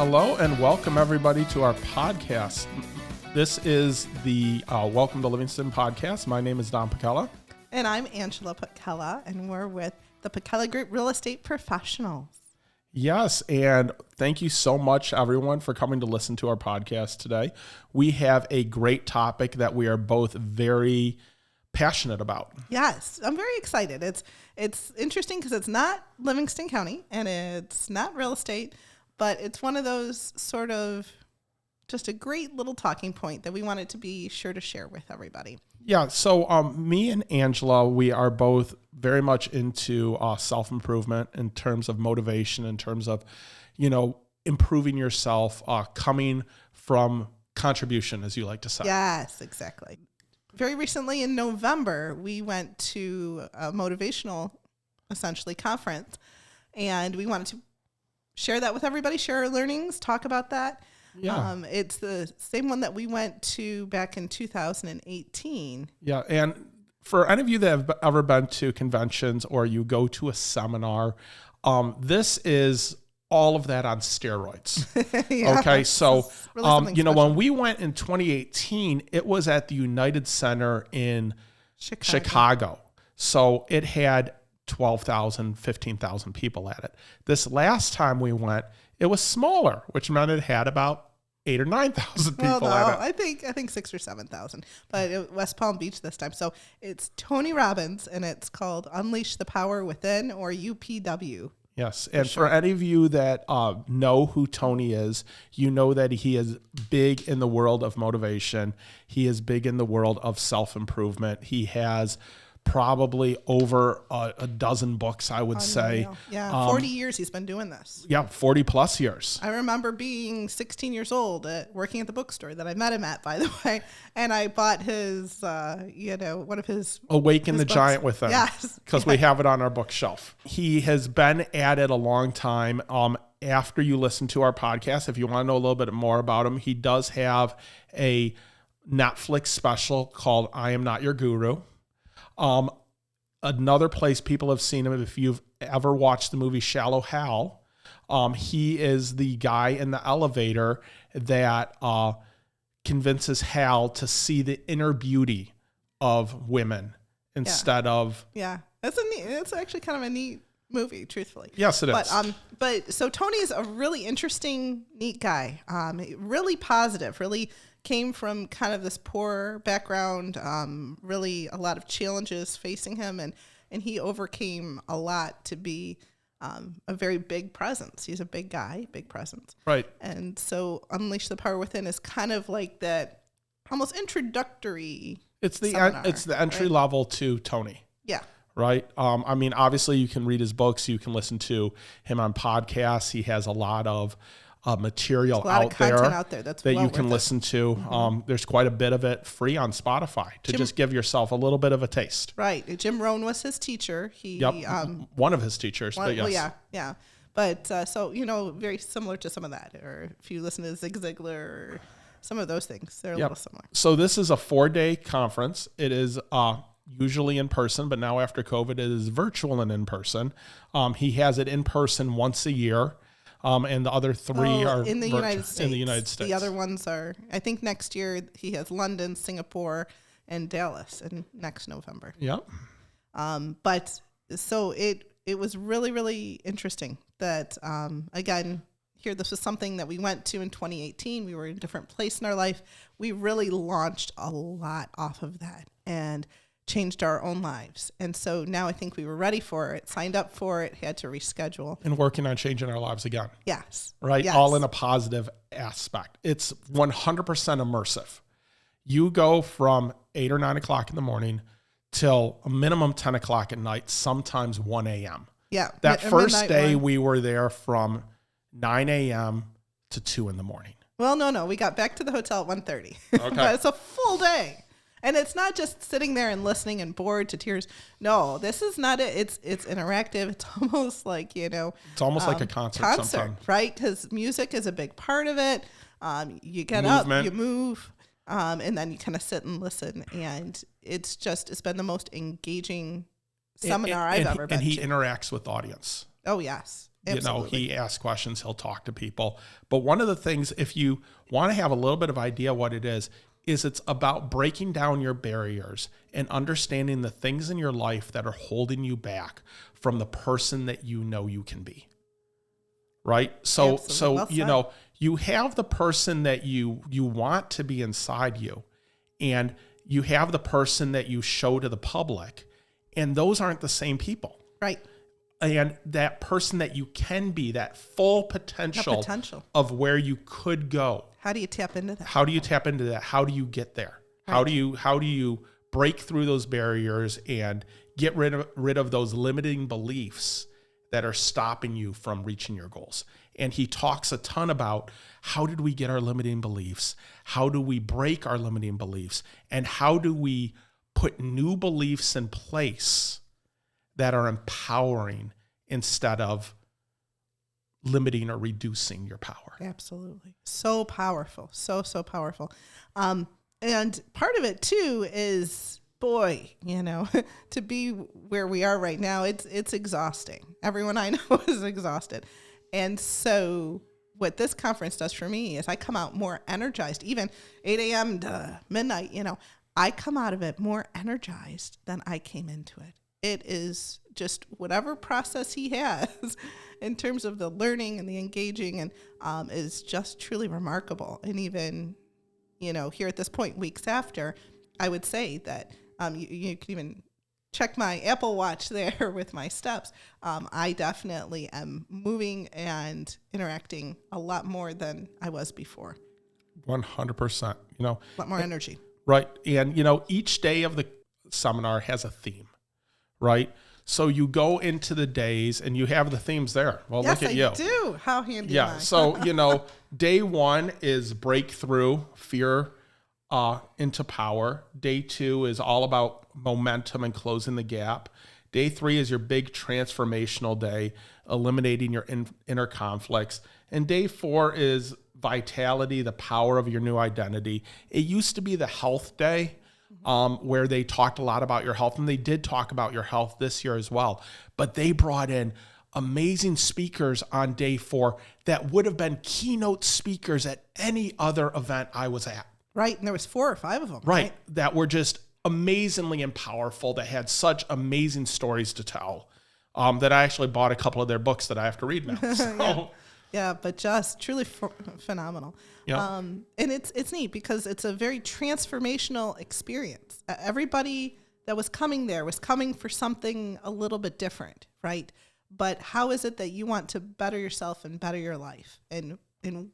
Hello and welcome everybody to our podcast. This is the Welcome to Livingston podcast. My name is Don Putkela. And I'm Angela Putkela, and we're with the Putkela Group Real Estate Professionals. Yes, and thank you so much, everyone, for coming to listen to our podcast today. We have a great topic that we are both very passionate about. Yes, I'm very excited. It's interesting because it's not Livingston County, and it's not real estate, but it's one of those sort of just a great little talking point that we wanted to be sure to share with everybody. Yeah, so me and Angela, we are both very much into self-improvement in terms of motivation, in terms of, improving yourself, coming from contribution, as you like to say. Yes, exactly. Very recently in November, we went to a motivational, essentially, conference, and we wanted to share that with everybody, share our learnings, talk about that. Yeah. It's the same one that we went to back in 2018. Yeah, and for any of you that have ever been to conventions or you go to a seminar, this is all of that on steroids. Yeah, okay, so really when we went in 2018, it was at the United Center in Chicago. So it had 12,000, 15,000 people at it. This last time we went, it was smaller, which meant it had about 8,000 or 9,000 people at it. I think 6,000 or 7,000, but it was West Palm Beach this time. So it's Tony Robbins, and it's called Unleash the Power Within, or UPW. Yes, and for any of you that know who Tony is, you know that he is big in the world of motivation. He is big in the world of self-improvement. He has probably over a dozen books, I would say. Yeah, 40 years he's been doing this. Yeah, 40 plus years. I remember being 16 years old, working at the bookstore that I met him at, by the way, and I bought his, one of his Awaken the books. Giant Within. Yes. Because we have it on our bookshelf. He has been at it a long time. After you listen to our podcast, if you want to know a little bit more about him, he does have a Netflix special called I Am Not Your Guru. Another place people have seen him, if you've ever watched the movie Shallow Hal, he is the guy in the elevator that convinces Hal to see the inner beauty of women instead of... Yeah, it's actually kind of a neat movie, truthfully. Yes, it is. But so Tony's a really interesting, neat guy, really positive, really came from kind of this poor background, really a lot of challenges facing him, and he overcame a lot to be a very big presence. He's a big guy, big presence. Right. And so Unleash the Power Within is kind of like that almost introductory seminar, it's the entry level to Tony. Yeah. Right. Obviously you can read his books. You can listen to him on podcasts. He has a lot of material out there that you can listen to. Mm-hmm. There's quite a bit of it free on Spotify to just give yourself a little bit of a taste. Right. Jim Rohn was his teacher. One of his teachers. But yes. Well, yeah. But very similar to some of that. Or if you listen to Zig Ziglar or some of those things, they're a little similar. So this is a 4-day conference. It is usually in person, but now after COVID, it is virtual and in person. He has it in person once a year. And the other 3 are in the United States. In the United States. The other ones are, I think next year he has London, Singapore, and Dallas in next November. Yep. But so it was really, really interesting that, again, here, this was something that we went to in 2018. We were in a different place in our life. We really launched a lot off of that and changed our own lives. And so now I think we were ready for it, signed up for it, had to reschedule. And working on changing our lives again. Yes. Right? Yes. All in a positive aspect. It's 100% immersive. You go from 8 or 9 o'clock in the morning till a minimum 10 o'clock at night, sometimes 1 a.m. Yeah. That first day we were there from 9 a.m. to 2 in the morning. Well, no. We got back to the hotel at 1:30. Okay. But it's a full day. And it's not just sitting there and listening and bored to tears. No, this is not it. It's interactive. It's almost like, It's almost like a concert sometimes. Right? Because music is a big part of it. You get up, you move, and then you kind of sit and listen. And it's been the most engaging seminar I've ever been to. And he interacts with the audience. Oh, yes. Absolutely. He asks questions, he'll talk to people. But one of the things, if you want to have a little bit of idea what it is it's about breaking down your barriers and understanding the things in your life that are holding you back from the person that you know you can be. Right? So, Absolutely. Well said. You have the person that you want to be inside you, and you have the person that you show to the public, and those aren't the same people. Right. And that person that you can be, that full potential of where you could go. How do you tap into that? How do you tap into that? How do you get there? Right. How do you break through those barriers and get rid of those limiting beliefs that are stopping you from reaching your goals? And he talks a ton about how did we get our limiting beliefs? How do we break our limiting beliefs? And how do we put new beliefs in place that are empowering instead of limiting or reducing your power? Absolutely. So powerful. So powerful. And part of it too is, boy, to be where we are right now, it's exhausting. Everyone I know is exhausted. And so what this conference does for me is I come out more energized, even 8 a.m. to midnight, I come out of it more energized than I came into it. It is just whatever process he has in terms of the learning and the engaging and is just truly remarkable. And even, here at this point, weeks after, I would say that you can even check my Apple Watch there with my steps. I definitely am moving and interacting a lot more than I was before. 100%. A lot more energy. Right. And, each day of the seminar has a theme, right? So you go into the days and you have the themes there. Well, yes, look at I you. Do. How handy am I? So, day one is breakthrough, fear into power. Day 2 is all about momentum and closing the gap. Day 3 is your big transformational day, eliminating your inner conflicts. And day 4 is vitality, the power of your new identity. It used to be the health day, where they talked a lot about your health, and they did talk about your health this year as well. But they brought in amazing speakers on day 4 that would have been keynote speakers at any other event I was at. Right, and there was 4 or 5 of them. Right, that were just amazingly and powerful, that had such amazing stories to tell, that I actually bought a couple of their books that I have to read now. So. Yeah, but just truly phenomenal. Yeah. And it's neat because it's a very transformational experience. Everybody that was coming there was coming for something a little bit different, right? But how is it that you want to better yourself and better your life? And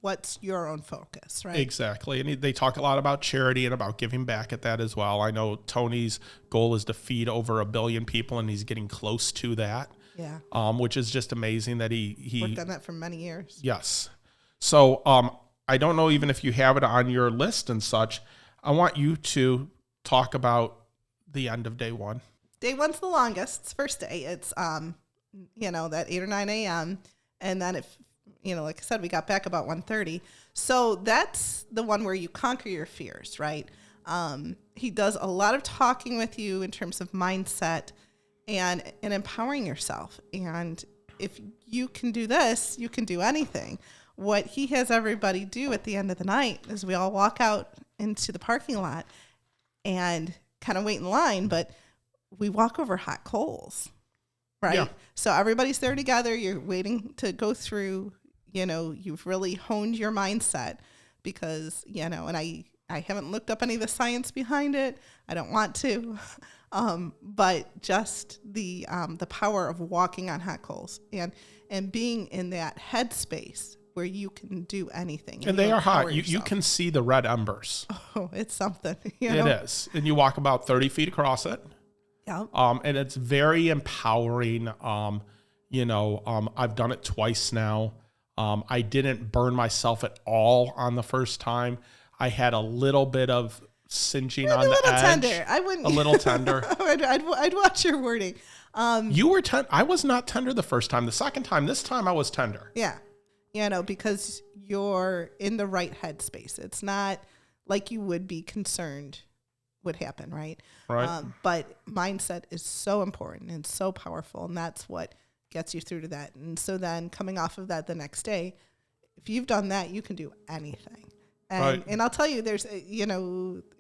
what's your own focus, right? Exactly. And they talk a lot about charity and about giving back at that as well. I know Tony's goal is to feed over 1 billion people, and he's getting close to that. Yeah. Which is just amazing that he worked on that for many years. Yes. So I don't know even if you have it on your list and such. I want you to talk about the end of day 1. Day 1's the longest. It's first day. It's that 8 or 9 a.m. And then if like I said, we got back about 1:30. So that's the one where you conquer your fears, right? He does a lot of talking with you in terms of mindset and empowering yourself. And if you can do this, you can do anything. What he has everybody do at the end of the night is we all walk out into the parking lot and kind of wait in line, but we walk over hot coals, right? Yeah. So everybody's there together. You're waiting to go through, you've really honed your mindset because, and I haven't looked up any of the science behind it. I don't want to. But just the power of walking on hot coals and being in that headspace where you can do anything. And they are hot. You can see the red embers. Oh, it's something. It is. And you walk about 30 feet across it. Yeah. And it's very empowering. I've done it twice now. I didn't burn myself at all on the first time. I had a little bit of singeing on the edge. Tender. I wouldn't. A little tender. I'd watch your wording. You were I was not tender the first time. The second time, this time I was tender. Yeah. Because you're in the right headspace. It's not like you would be concerned would happen, right? Right. But mindset is so important and so powerful. And that's what gets you through to that. And so then coming off of that the next day, if you've done that, you can do anything. And I'll tell you, there's,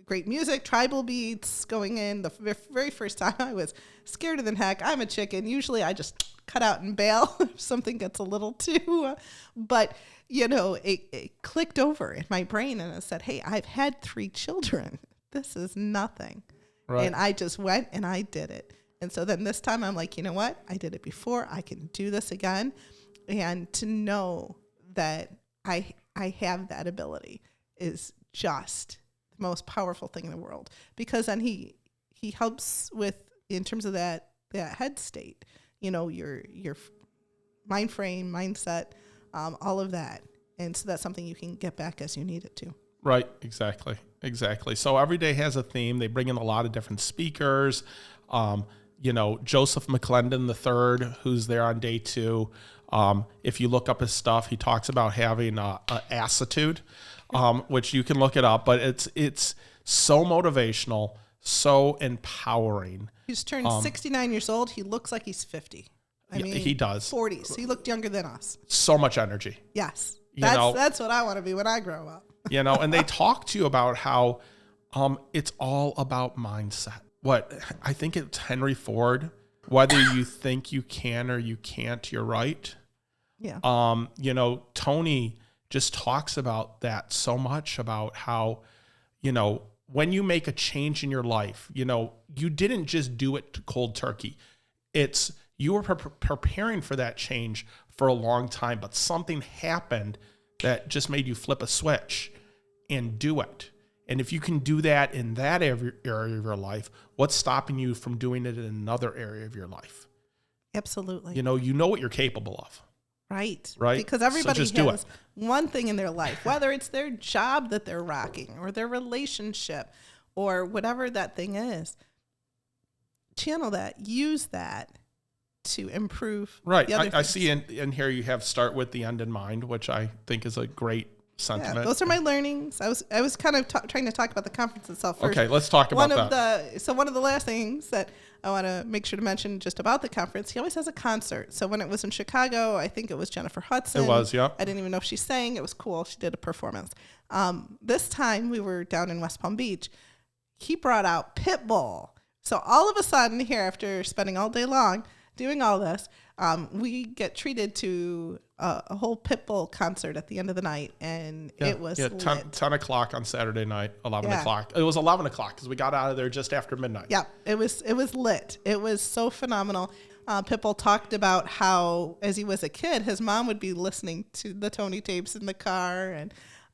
great music, tribal beats going in. The very first time I was scared than heck. I'm a chicken. Usually I just cut out and bail if something gets a little too, but it clicked over in my brain and it said, hey, I've had 3 children. This is nothing. Right. And I just went and I did it. And so then this time I'm like, you know what? I did it before. I can do this again. And to know that I have that ability is just the most powerful thing in the world, because then he helps with, in terms of that head state, your mind frame, mindset, all of that. And so that's something you can get back as you need it to. Right. Exactly. So every day has a theme. They bring in a lot of different speakers. Joseph McClendon III, who's there on day 2. If you look up his stuff, he talks about having a assitude, which you can look it up, but it's so motivational, so empowering. He's turned 69 years old. He looks like he's 50. I mean, he does. 40s. He looked younger than us. So much energy. Yes. That's what I want to be when I grow up. And they talk to you about how it's all about mindset. I think it's Henry Ford, whether you think you can or you can't, you're right. Yeah. Tony just talks about that so much, about how, when you make a change in your life, you didn't just do it cold turkey. It's, you were preparing for that change for a long time, but something happened that just made you flip a switch and do it. And if you can do that in that area of your life, what's stopping you from doing it in another area of your life? Absolutely. You know what you're capable of. Right. Right. Because everybody has one thing in their life, whether it's their job that they're rocking or their relationship or whatever that thing is. Channel that, use that to improve. Right. I see in here you have start with the end in mind, which I think is a great sentiment. Yeah, those are my learnings. I was kind of trying to talk about the conference itself first. Okay, let's talk about that. One of the last things that I want to make sure to mention just about the conference, he always has a concert. So when it was in Chicago, I think it was Jennifer Hudson. It was, yeah. I didn't even know if she sang. It was cool. She did a performance. This time we were down in West Palm Beach. He brought out Pitbull. So all of a sudden here, after spending all day long doing all this, we get treated to a whole Pitbull concert at the end of the night, and it was lit. 10 o'clock on Saturday night, 11 o'clock. It was 11 o'clock because we got out of there just after midnight. Yeah, it was lit. It was so phenomenal. Pitbull talked about how, as he was a kid, his mom would be listening to the Tony tapes in the car,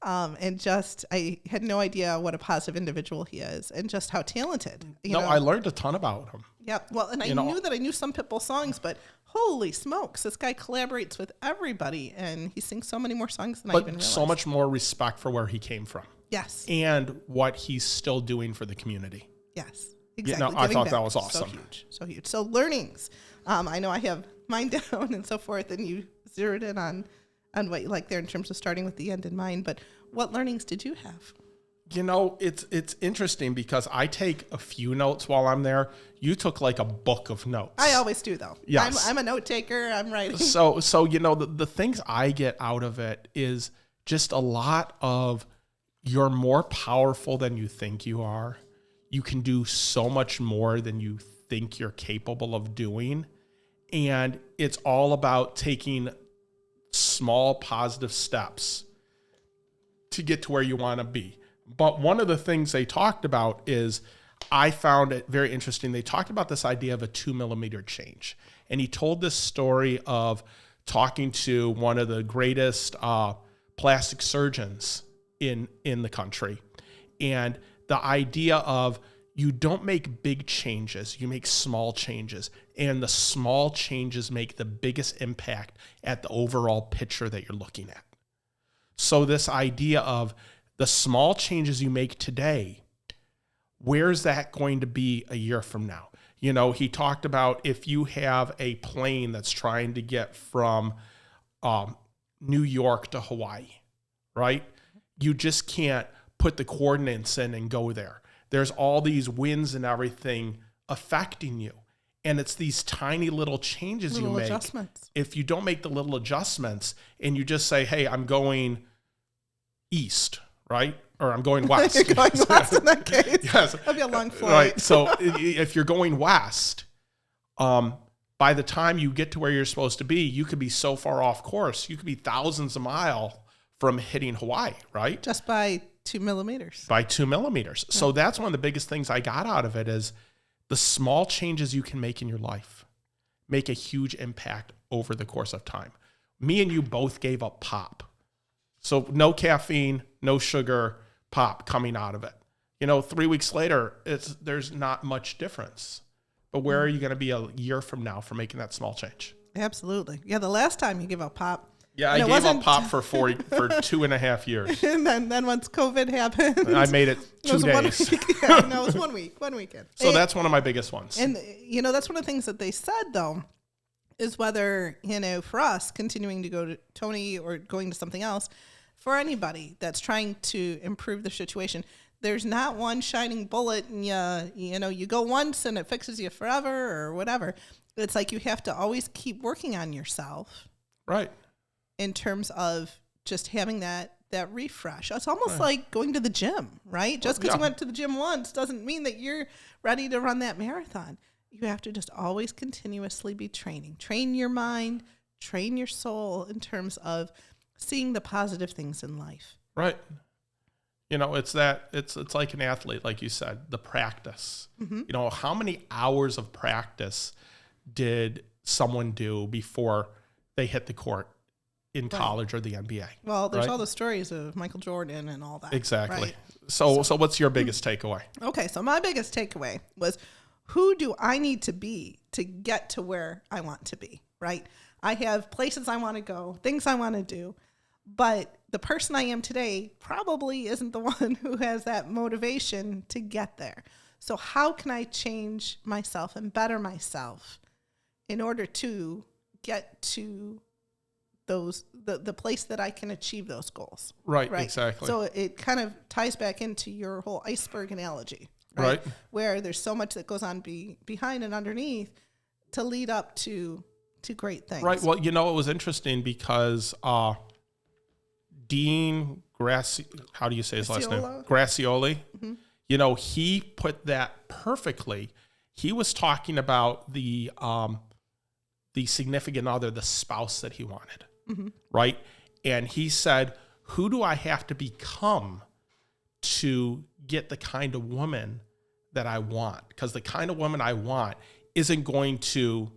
and just, I had no idea what a positive individual he is, and just how talented. I learned a ton about him. Yeah, well, and I knew that I knew some Pitbull songs, but holy smokes, this guy collaborates with everybody, and he sings so many more songs than I even realized. So much more respect for where he came from. Yes. And what he's still doing for the community. Yes, exactly. I thought that was awesome. So huge. So learnings. I know I have mine down and so forth, and you zeroed in on what you like there in terms of starting with the end in mind, but what learnings did you have? It's interesting because I take a few notes while I'm there. You took like a book of notes. I always do, though. Yes. I'm a note taker. I'm writing. So the things I get out of it is just a lot of, you're more powerful than you think you are. You can do so much more than you think you're capable of doing. And it's all about taking small positive steps to get to where you want to be. But one of the things they talked about is, I found it very interesting. They talked about this idea of a 2 millimeter change. And he told this story of talking to one of the greatest plastic surgeons in the country. And the idea of, you don't make big changes, you make small changes. And the small changes make the biggest impact at the overall picture that you're looking at. So this idea of the small changes you make today, where's that going to be a year from now? He talked about, if you have a plane that's trying to get from New York to Hawaii, right? You just can't put the coordinates in and go there. There's all these winds and everything affecting you. And it's these tiny little changes Little you make. adjustments. If you don't make the little adjustments and you just say, hey, I'm going east, right? Or I'm going west. You're going west in that case. Yes. That'd be a long flight. Right. So if you're going west, by the time you get to where you're supposed to be, you could be so far off course. You could be thousands of miles from hitting Hawaii, right? Just by 2 millimeters. By 2 millimeters. Yeah. So that's one of the biggest things I got out of it is the small changes you can make in your life make a huge impact over the course of time. Me and you both gave up pop. So no caffeine, no sugar, pop coming out of it. 3 weeks later, there's not much difference. But where are you going to be a year from now for making that small change? Absolutely. Yeah, the last time you gave up pop. Yeah, I gave up pop for 2.5 years. And then once COVID happened, I made it 2 days. It was 1 week, one weekend. So that's one of my biggest ones. And that's one of the things that they said though, is whether for us continuing to go to Tony or going to something else, for anybody that's trying to improve their situation, there's not one shining bullet and you go once and it fixes you forever or whatever. It's like you have to always keep working on yourself. Right. In terms of just having that refresh. It's almost like going to the gym, right? Just because you went to the gym once doesn't mean that you're ready to run that marathon. You have to just always continuously be training. Train your mind, train your soul in terms of seeing the positive things in life. Right. It's like an athlete, like you said, the practice. Mm-hmm. How many hours of practice did someone do before they hit the court in college or the NBA? Well, there's all the stories of Michael Jordan and all that. Exactly. Right? So what's your biggest takeaway? Okay, so my biggest takeaway was, who do I need to be to get to where I want to be, right? I have places I want to go, things I want to do, but the person I am today probably isn't the one who has that motivation to get there. So how can I change myself and better myself in order to get to the place that I can achieve those goals? Right, exactly. So it kind of ties back into your whole iceberg analogy, right? Where there's so much that goes on behind and underneath to lead up to great things. Right. Well, it was interesting because Dean how do you say his last name? Gracioli. Mm-hmm. He put that perfectly. He was talking about the significant other, the spouse that he wanted, mm-hmm. right? And he said, who do I have to become to get the kind of woman that I want? Because the kind of woman I want isn't going to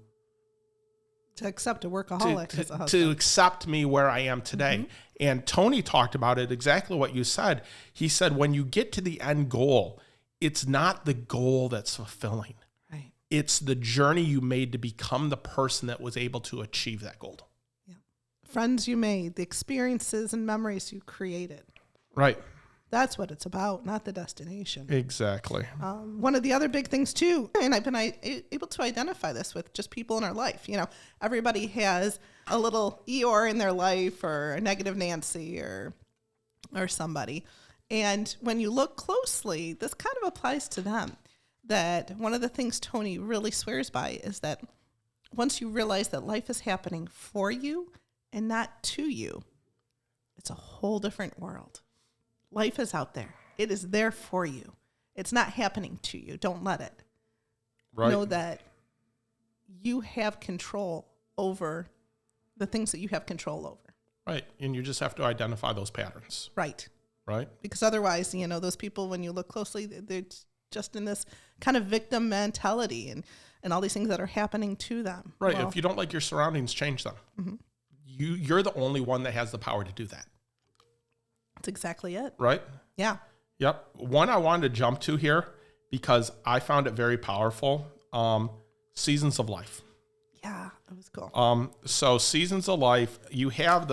accept a workaholic as a husband. To accept me where I am today. Mm-hmm. And Tony talked about it exactly what you said. He said, when you get to the end goal, it's not the goal that's fulfilling. Right. It's the journey you made to become the person that was able to achieve that goal. Yeah. Friends you made, the experiences and memories you created. Right. That's what it's about, not the destination. Exactly. One of the other big things too, and I've been able to identify this with just people in our life. Everybody has a little Eeyore in their life, or a negative Nancy, or somebody. And when you look closely, this kind of applies to them. That one of the things Tony really swears by is that once you realize that life is happening for you and not to you, it's a whole different world. Life is out there. It is there for you. It's not happening to you. Don't let it. Right. Know that you have control over the things that you have control over. Right. And you just have to identify those patterns. Right. Right. Because otherwise, those people, when you look closely, they're just in this kind of victim mentality and all these things that are happening to them. Right. Well, if you don't like your surroundings, change them. Mm-hmm. You're the only one that has the power to do that. That's exactly it. Right? Yeah. Yep. One I wanted to jump to here because I found it very powerful. Seasons of life. Yeah, it was cool. So Seasons of Life, you have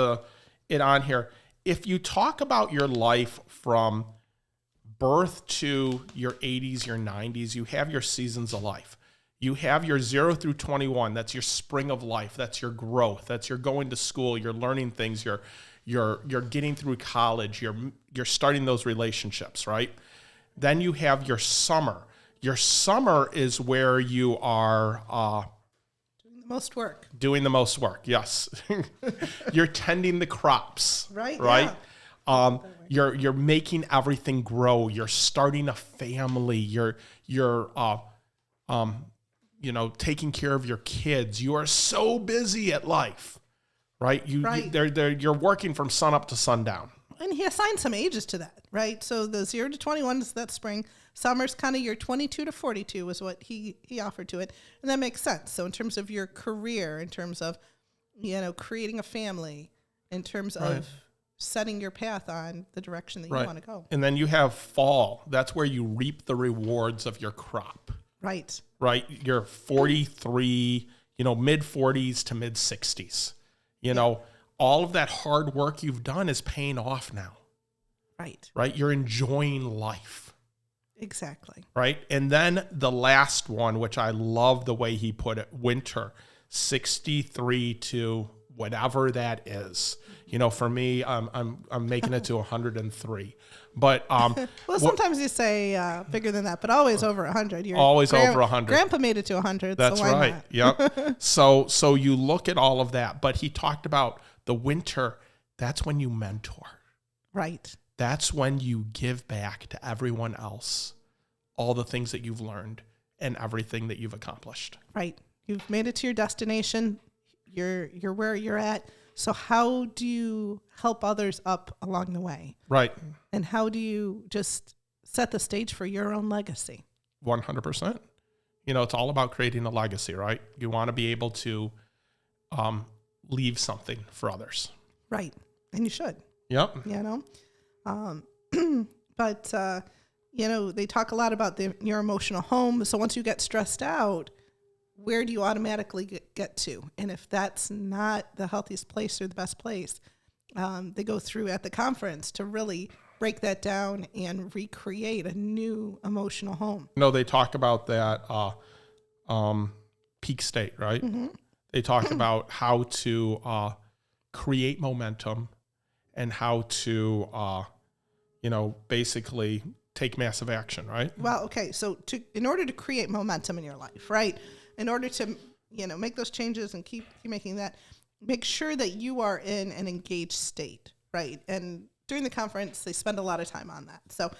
it on here. If you talk about your life from birth to your 80s, your 90s, you have your seasons of life. You have your 0 through 21. That's your spring of life. That's your growth. That's your going to school. You're learning things. You're getting through college. You're starting those relationships, right? Then you have your summer. Your summer is where you are doing the most work. Doing the most work, yes. You're tending the crops, right? Yeah. You're making everything grow. You're starting a family. You're taking care of your kids. You are so busy at life, right? You're working from sun up to sundown. And he assigned some ages to that, right? So the 0 to 21 is that spring. Summer's kind of your 22 to 42 was what he offered to it. And that makes sense. So in terms of your career, in terms of, creating a family, in terms of setting your path on the direction that you want to go. And then you have fall. That's where you reap the rewards of your crop. Right. Right. You're 43, mid 40s to mid 60s. All of that hard work you've done is paying off now. Right. Right. You're enjoying life. Exactly. Right. And then the last one, which I love the way he put it, winter, 63 to whatever that is. For me, I'm making it to 103. But well, sometimes you say bigger than that, but always over 100. You're always over 100. Grandpa made it to 100. That's so why right. not? Yep. So you look at all of that, but he talked about the winter. That's when you mentor. Right. That's when you give back to everyone else all the things that you've learned and everything that you've accomplished. Right. You've made it to your destination. You're where you're at. So how do you help others up along the way? Right. And how do you just set the stage for your own legacy? 100%. It's all about creating a legacy, right? You want to be able to leave something for others. Right. And you should. Yep. But, they talk a lot about your emotional home. So once you get stressed out, where do you automatically get to? And if that's not the healthiest place or the best place, they go through at the conference to really break that down and recreate a new emotional home. They talk about that peak state, right? Mm-hmm. They talk about how to create momentum and how to, basically take massive action, right? Well, okay. So in order to create momentum in your life, right? In order to, make those changes and keep making that, make sure that you are in an engaged state, right? And during the conference, they spend a lot of time on that. So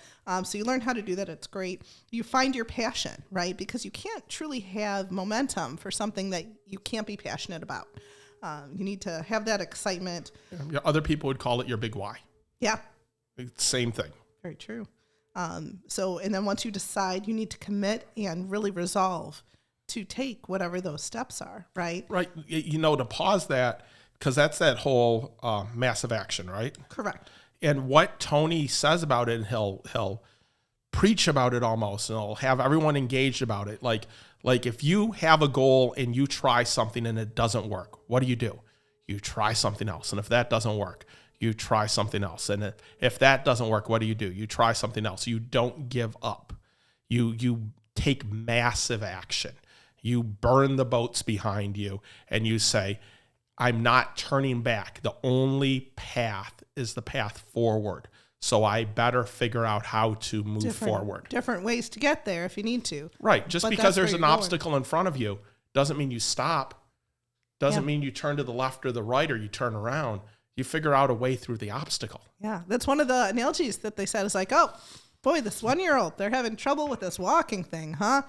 you learn how to do that. It's great. You find your passion, right? Because you can't truly have momentum for something that you can't be passionate about. You need to have that excitement. Other people would call it your big why. Yeah. Same thing. Very true. And then once you decide, you need to commit and really resolve to take whatever those steps are, right? Right. To pause that, because that's that whole massive action, right? Correct. And what Tony says about it, he'll preach about it almost, and he'll have everyone engaged about it. Like if you have a goal and you try something and it doesn't work, what do? You try something else. And if that doesn't work, you try something else. And if that doesn't work, what do? You try something else. You don't give up. You take massive action. You burn the boats behind you and you say, I'm not turning back. The only path is the path forward. So I better figure out how to move forward. Different ways to get there if you need to. Right. Just because there's an obstacle in front of you doesn't mean you stop. Doesn't mean you turn to the left or the right or you turn around. You figure out a way through the obstacle. Yeah. That's one of the analogies that they said is like, oh, boy, this 1-year-old, they're having trouble with this walking thing, huh?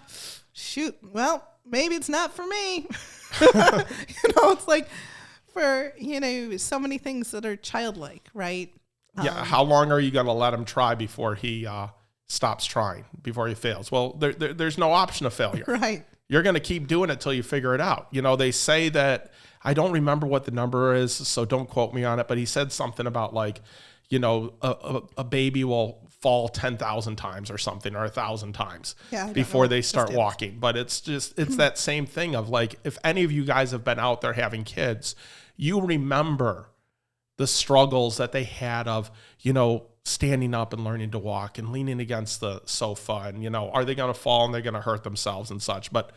Shoot. Well, maybe it's not for me. It's like for, so many things that are childlike, right? Yeah. How long are you going to let him try before he stops trying, before he fails? Well, there's no option of failure. Right. You're going to keep doing it till you figure it out. They say that, I don't remember what the number is, so don't quote me on it, but he said something about like, a baby will fall 10,000 times or something, or 1,000 times before they start walking. But it's that same thing of like, if any of you guys have been out there having kids, you remember the struggles that they had of, standing up and learning to walk and leaning against the sofa and, are they going to fall and they're going to hurt themselves and such, but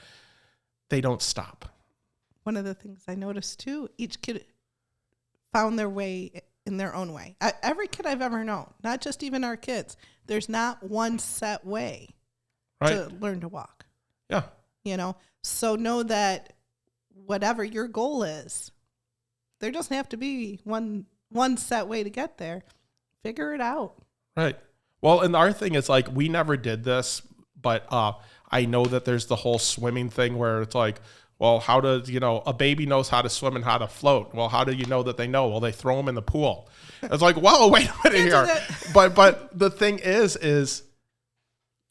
they don't stop. One of the things I noticed too, each kid found their way in their own way. Every kid I've ever known, not just even our kids, there's not one set way. to learn to walk. Yeah. You know, so know that whatever your goal is, there doesn't have to be one set way to get there. Figure it out. Right. Well, and our thing is like, we never did this, but I know that there's the whole swimming thing where it's like, well, how does, a baby knows how to swim and how to float. Well, how do you know that they know? Well, they throw them in the pool. It's like, whoa, wait a minute here. But the thing is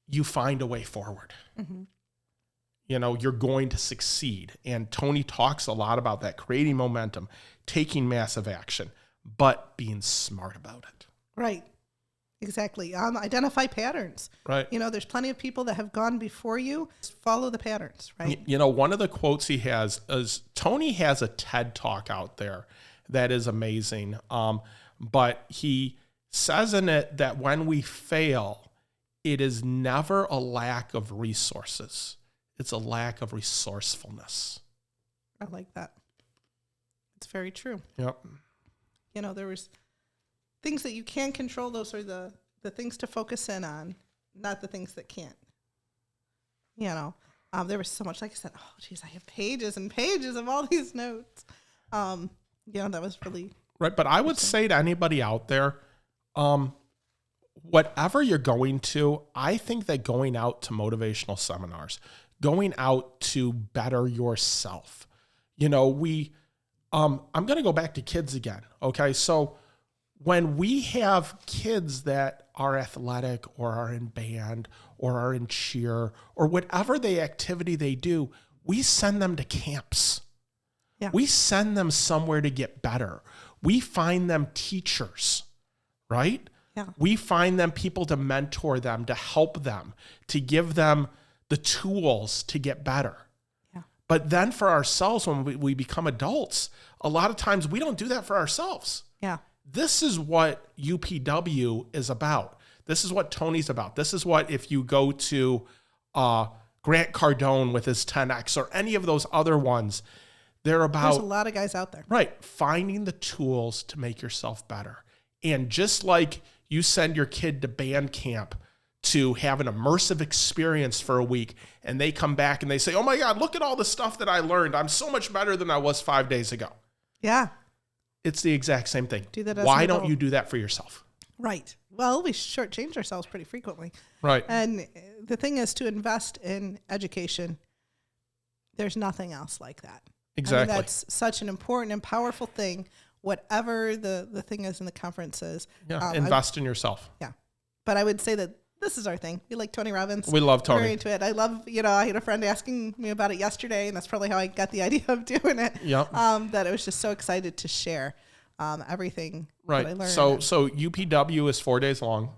you find a way forward. Mm-hmm. You're going to succeed. And Tony talks a lot about that, creating momentum, taking massive action, but being smart about it. Right. Exactly. Identify patterns. Right. There's plenty of people that have gone before you. Follow the patterns, right? One of the quotes he has is, Tony has a TED Talk out there that is amazing. But he says in it that when we fail, it is never a lack of resources. It's a lack of resourcefulness. I like that. It's very true. Yep. There was things that you can control. Those are the things to focus in on, not the things that can't. There was so much, like I said, oh, geez, I have pages and pages of all these notes. That was really... Right, but I would say to anybody out there, whatever you're going to, I think that going out to motivational seminars, going out to better yourself, I'm going to go back to kids again, okay? So when we have kids that are athletic or are in band or are in cheer or whatever the activity they do, we send them to camps. Yeah. We send them somewhere to get better. We find them teachers, right? Yeah. We find them people to mentor them, to help them, to give them the tools to get better. Yeah. But then for ourselves, when we become adults, a lot of times we don't do that for ourselves. Yeah. This is what UPW is about. This is what Tony's about. This is what, if you go to Grant Cardone with his 10X or any of those other ones, they're about... There's a lot of guys out there. Right. Finding the tools to make yourself better. And just like you send your kid to band camp to have an immersive experience for a week, and they come back and they say, oh my God, look at all the stuff that I learned. I'm so much better than I was 5 days ago. Yeah. It's the exact same thing. Do that as Why don't you do that for yourself? Right. Well, we shortchange ourselves pretty frequently. Right. And the thing is, to invest in education, there's nothing else like that. Exactly. That's such an important and powerful thing, whatever the thing is in the conferences. Yeah, invest in yourself. Yeah. But I would say that this is our thing. We like Tony Robbins. We love Tony. We're very into it. I love, I had a friend asking me about it yesterday, and that's probably how I got the idea of doing it. Yep. That I was just so excited to share everything right. that I learned. So UPW is 4 days long.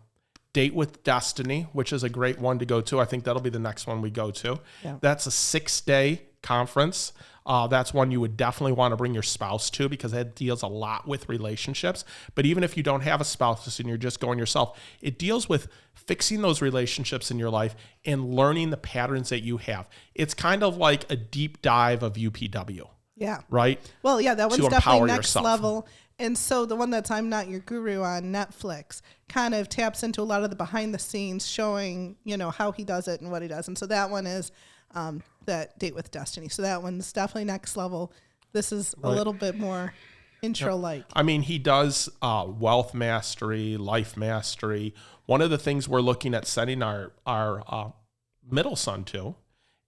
Date with Destiny, which is a great one to go to. I think that'll be the next one we go to. Yeah. That's a 6-day conference. That's one you would definitely want to bring your spouse to, because it deals a lot with relationships. But even if you don't have a spouse and you're just going yourself, it deals with fixing those relationships in your life and learning the patterns that you have. It's kind of like a deep dive of UPW. Yeah. Right? Well, yeah, that one's definitely next level. And so the one that's I'm Not Your Guru on Netflix kind of taps into a lot of the behind the scenes, showing, how he does it and what he does. And so that one is that Date with Destiny. So that one's definitely next level. This is a little bit more intro-like. I mean, he does wealth mastery, life mastery. One of the things we're looking at sending our middle son to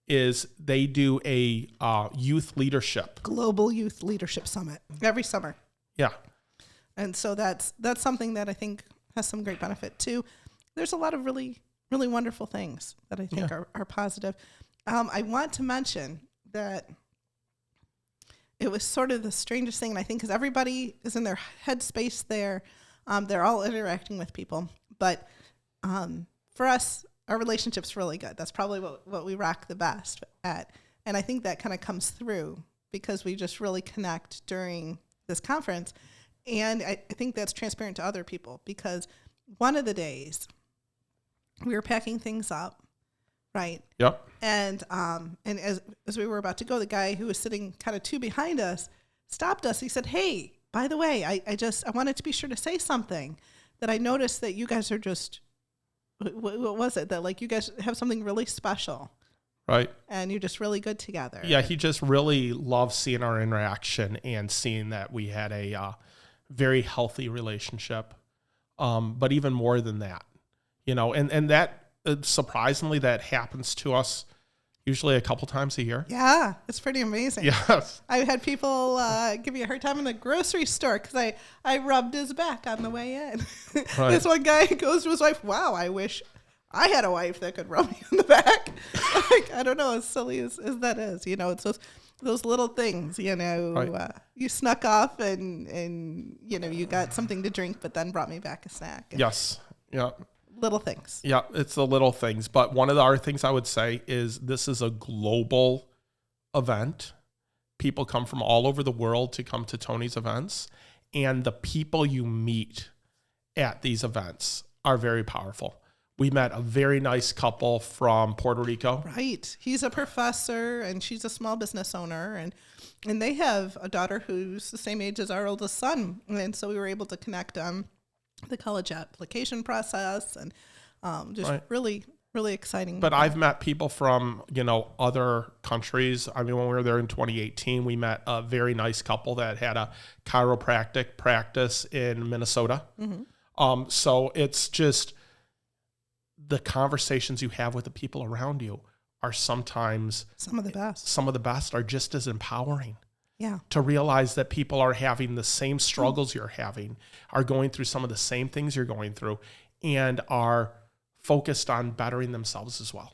is they do a youth leadership. Global Youth Leadership Summit every summer. Yeah. And so that's something that I think has some great benefit too. There's a lot of really, really wonderful things that I think are positive. I want to mention that it was sort of the strangest thing, and I think because everybody is in their headspace there, they're all interacting with people. But for us, our relationship's really good. That's probably what we rock the best at. And I think that kind of comes through because we just really connect during this conference. And I think that's transparent to other people, because one of the days we were packing things up, right? Yep. And as we were about to go, the guy who was sitting kind of two behind us stopped us. He said, hey, by the way, I wanted to be sure to say something, that I noticed that you guys are just what was it that like you guys have something really special, right? And you're just really good together. Yeah, he just really loved seeing our interaction and seeing that we had a very healthy relationship. But even more than that, and that surprisingly that happens to us usually a couple times a year. Yeah, it's pretty amazing. Yes. I've had people give me a hard time in the grocery store because I rubbed his back on the way in. Right. This one guy goes to his wife, wow, I wish I had a wife that could rub me on the back. Like, I don't know, as silly as that is. It's those little things, Right. You snuck off and you got something to drink, but then brought me back a snack. Yes. Yeah. Little things. Yeah, it's the little things. But one of the other things I would say is this is a global event. People come from all over the world to come to Tony's events. And the people you meet at these events are very powerful. We met a very nice couple from Puerto Rico. Right. He's a professor and she's a small business owner. And they have a daughter who's the same age as our oldest son. And so we were able to connect on the college application process and just Right. really, really exciting. But I've met people from, other countries. I mean, when we were there in 2018, we met a very nice couple that had a chiropractic practice in Minnesota. Mm-hmm. So it's just the conversations you have with the people around you are sometimes some of the best. Some of the best are just as empowering. Yeah. To realize that people are having the same struggles you're having, are going through some of the same things you're going through, and are focused on bettering themselves as well.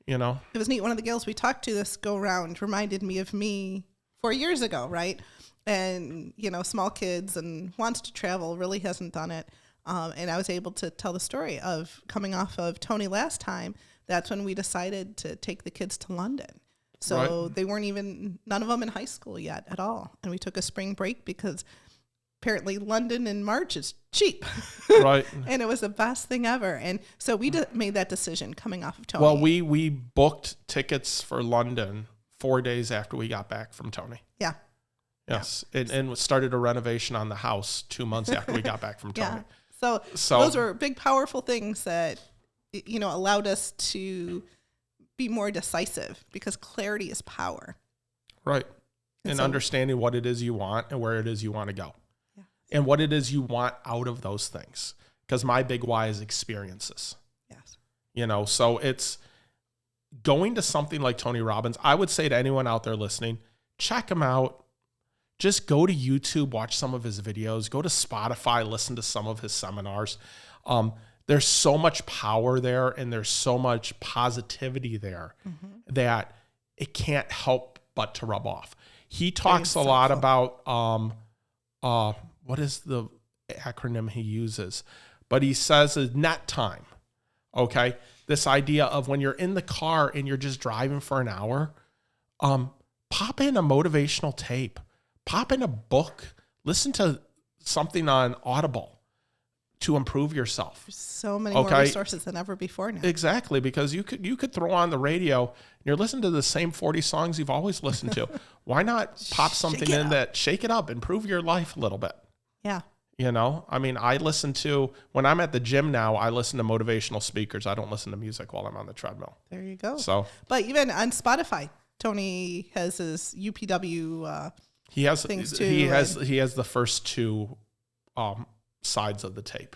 Yeah. It was neat. One of the girls we talked to this go round reminded me of me 4 years ago, right? And, small kids and wants to travel, really hasn't done it. And I was able to tell the story of coming off of Tony last time. That's when we decided to take the kids to London. So They weren't even, none of them in high school yet at all. And we took a spring break because apparently London in March is cheap. Right. And it was the best thing ever. And so we made that decision coming off of Tony. Well, we booked tickets for London 4 days after we got back from Tony. Yeah. Yes. Yeah. And started a renovation on the house 2 months after we got back from Tony. Yeah. So those were big, powerful things that, allowed us to be more decisive because clarity is power. Right. And understanding what it is you want and where it is you want to go. Yeah. And what it is you want out of those things. Because my big why is experiences. Yes. So it's going to something like Tony Robbins. I would say to anyone out there listening, check him out. Just go to YouTube, watch some of his videos, go to Spotify, listen to some of his seminars. There's so much power there and there's so much positivity there that it can't help but to rub off. He talks a lot about, what is the acronym he uses? But he says is net time. Okay. This idea of when you're in the car and you're just driving for an hour, pop in a motivational tape, pop in a book, listen to something on Audible to improve yourself. There's so many more resources than ever before now. Exactly, because you could throw on the radio and you're listening to the same 40 songs you've always listened to. Why not pop something in that shake it up, improve your life a little bit? Yeah. I mean, when I'm at the gym now, I listen to motivational speakers. I don't listen to music while I'm on the treadmill. There you go. So, but even on Spotify, Tony has his UPW he has things too. He has the first two sides of the tape.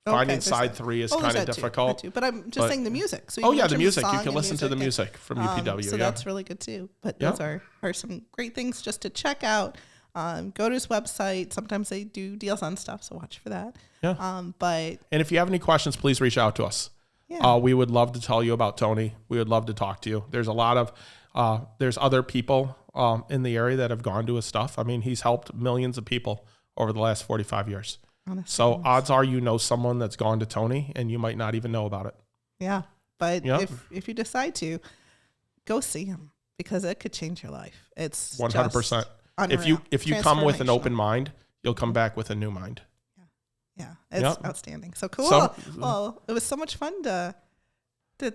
Finding side 3 is kind of difficult. But I'm just saying the music. So the music. You can listen to the music from UPW. So that's really good too. But those are some great things just to check out. Go to his website. Sometimes they do deals on stuff, so watch for that. Yeah. And if you have any questions, please reach out to us. Yeah. We would love to tell you about Tony. We would love to talk to you. There's a lot of there's other people in the area that have gone to his stuff. I mean, he's helped millions of people over the last 45 years. Honestly, so odds are someone that's gone to Tony and you might not even know about it. Yeah. But if you decide to, go see him because it could change your life. It's 100%. If you come with an open mind, you'll come back with a new mind. Yeah. It's outstanding. So cool. Well, it was so much fun to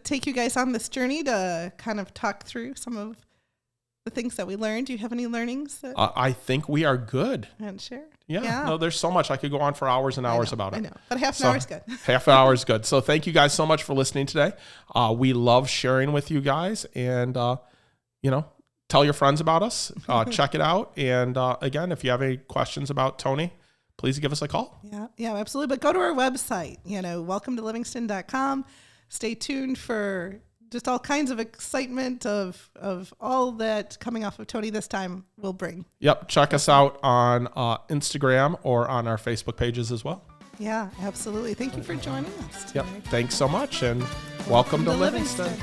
take you guys on this journey to kind of talk through some of the things that we learned. Do you have any learnings that I think we are good. and shared? Yeah. No, there's so much. I could go on for hours and hours about it. I know. But half an hour is good. Half an hour is good. So thank you guys so much for listening today. We love sharing with you guys, and, tell your friends about us. Check it out. And again, if you have any questions about Tony, please give us a call. Yeah, absolutely. But go to our website, welcome to livingston.com. Stay tuned for just all kinds of excitement of all that coming off of Tony this time will bring. Yep. Check us out on Instagram or on our Facebook pages as well. Yeah, absolutely. Thank you for joining us today. Yep. Thanks so much, and welcome to Livingston.